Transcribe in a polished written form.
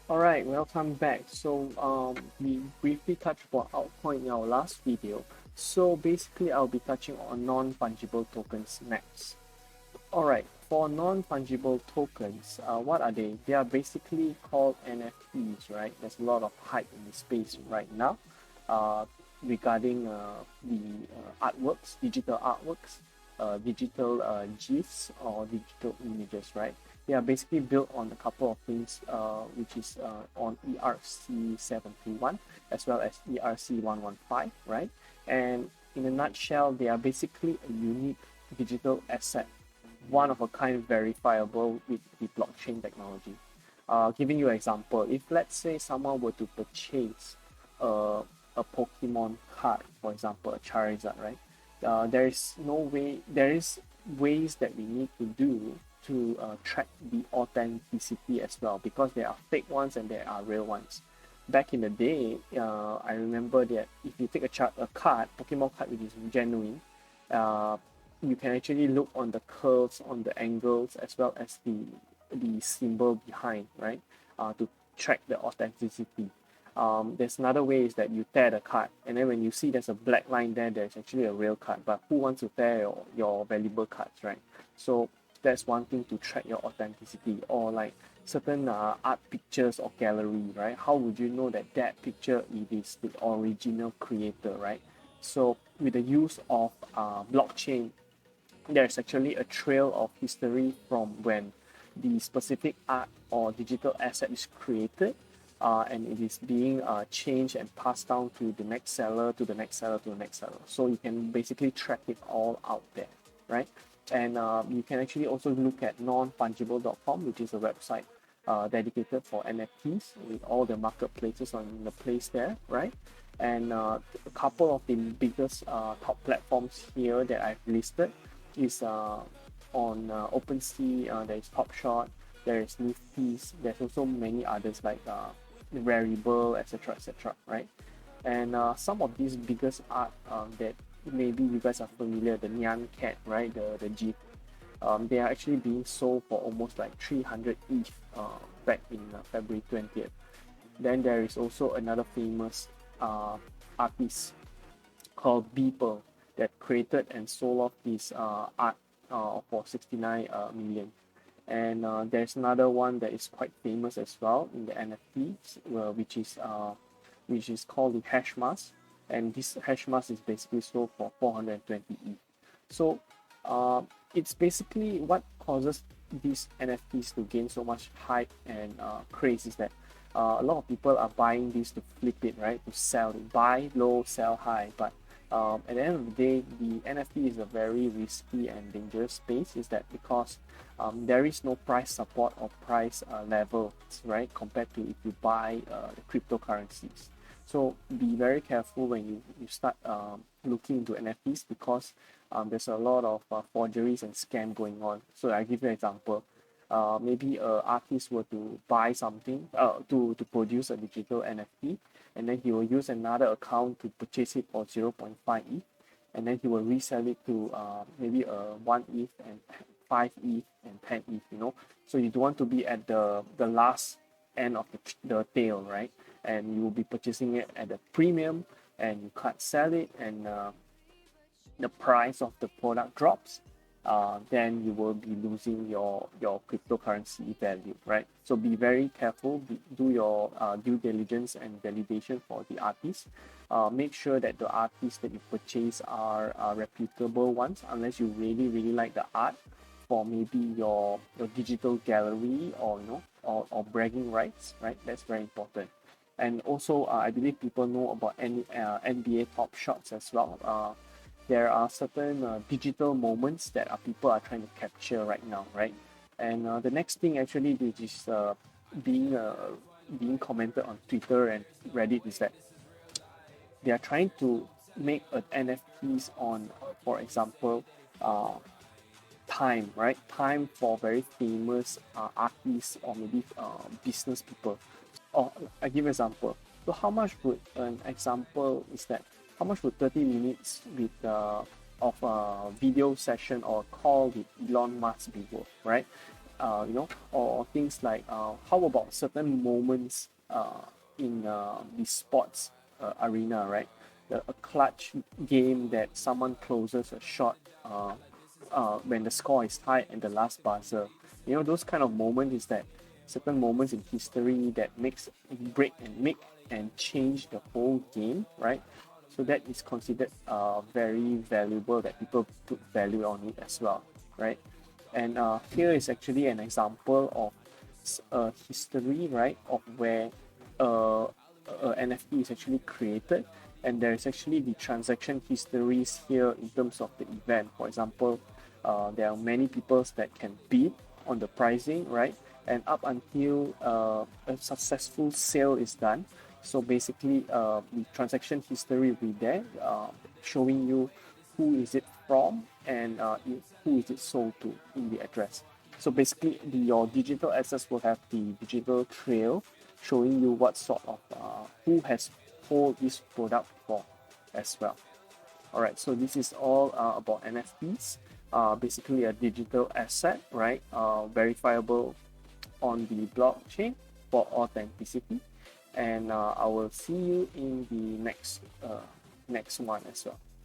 Alright, welcome back. We briefly touched about AltCoin in our last video. So basically, I'll be touching on non-fungible tokens next. Alright, for non-fungible tokens, what are they? They are basically called NFTs, right? There's a lot of hype in the space right now uh, regarding the artworks, digital artworks, digital GIFs or digital images, right? They are basically built on a couple of things, which is on ERC-721 as well as ERC-115, right? And in a nutshell, they are basically a unique digital asset, one of a kind, verifiable with the blockchain technology. Giving you an example, if let's say someone were to purchase a Pokemon card, for example, a Charizard, right? There is ways that we need to do to track the authenticity as well, because there are fake ones and there are real ones. Back in the day, I remember that if you take a card, Pokemon card, which is genuine, uh, you can actually look on the curves, on the angles, as well as the symbol behind, right? To track the authenticity. There's another way is that you tear the card, and then when you see there's a black line there, there's actually a real card. But who wants to tear your valuable cards, right? So that's one thing to track your authenticity, or like certain art pictures or gallery, right? How would you know that that picture it is the original creator, right? So with the use of blockchain, there's actually a trail of history from when the specific art or digital asset is created, and it is being changed and passed down to the next seller, to the next seller, to the next seller. So you can basically track it all out there, right? And you can actually also look at nonfungible.com, which is a website dedicated for NFTs with all the marketplaces on the place there, right? And a couple of the biggest top platforms here that I've listed is on OpenSea. There is TopShot, there is Nifty's, there's also many others like Rarible, etc., etc., right? And some of these biggest art that maybe you guys are familiar, the Nyan Cat, right? The GIF, they are actually being sold for almost like 300 each back in February 20th. Then there is also another famous artist called Beeple that created and sold off this art for 69 million. And there's another one that is quite famous as well in the NFTs, which is called the hash mask, and this hash mask is basically sold for 420 ETH. So it's basically what causes these NFTs to gain so much hype and craze is that a lot of people are buying this to flip it, right? To sell it, buy low, sell high. But at the end of the day, the NFT is a very risky and dangerous space. Is that because there is no price support or price levels, right? Compared to if you buy the cryptocurrencies. So be very careful when you start looking into NFTs, because there's a lot of forgeries and scam going on. So I give you an example. Maybe an artist were to buy something to produce a digital NFT, and then he will use another account to purchase it for 0.5 ETH, and then he will resell it to maybe 1 ETH and 5 ETH and 10 ETH, you know. So you don't want to be at the last end of the tail, right? And you will be purchasing it at a premium, and you can't sell it, and the price of the product drops, then you will be losing your cryptocurrency value, right? So be very careful, do your due diligence and validation for the artists. Make sure that the artists that you purchase are reputable ones, unless you really, really like the art for maybe your digital gallery, or or bragging rights, right? That's very important. And also, I believe people know about any NBA Top Shots as well. There are certain digital moments that people are trying to capture right now, right? And the next thing actually, which is being uh, being commented on Twitter and Reddit, is that they are trying to make an NFTs on, for example, uh, time, right? Time for very famous artists or maybe business people. Or I give an example. So how much would an example is that? How much would 30 minutes with of a video session or call with Elon Musk be worth, right? or things like how about certain moments in the sports arena, right? A clutch game that someone closes a shot when the score is tied and the last buzzer. Those kind of moments is that certain moments in history that makes break and make and change the whole game, right? So that is considered very valuable, that people put value on it as well, right? And here is actually an example of a history, right, of where NFT is actually created, and there is actually the transaction histories here in terms of the event. For example, there are many people that can bid on the pricing, right? And up until a successful sale is done. So basically, the transaction history will be there, showing you who is it from and who is it sold to in the address. So basically, your digital assets will have the digital trail showing you what sort of who has sold this product for as well. All right, so this is all about NFTs. Basically, a digital asset, right? Verifiable on the blockchain for authenticity. And I will see you in the next one as well.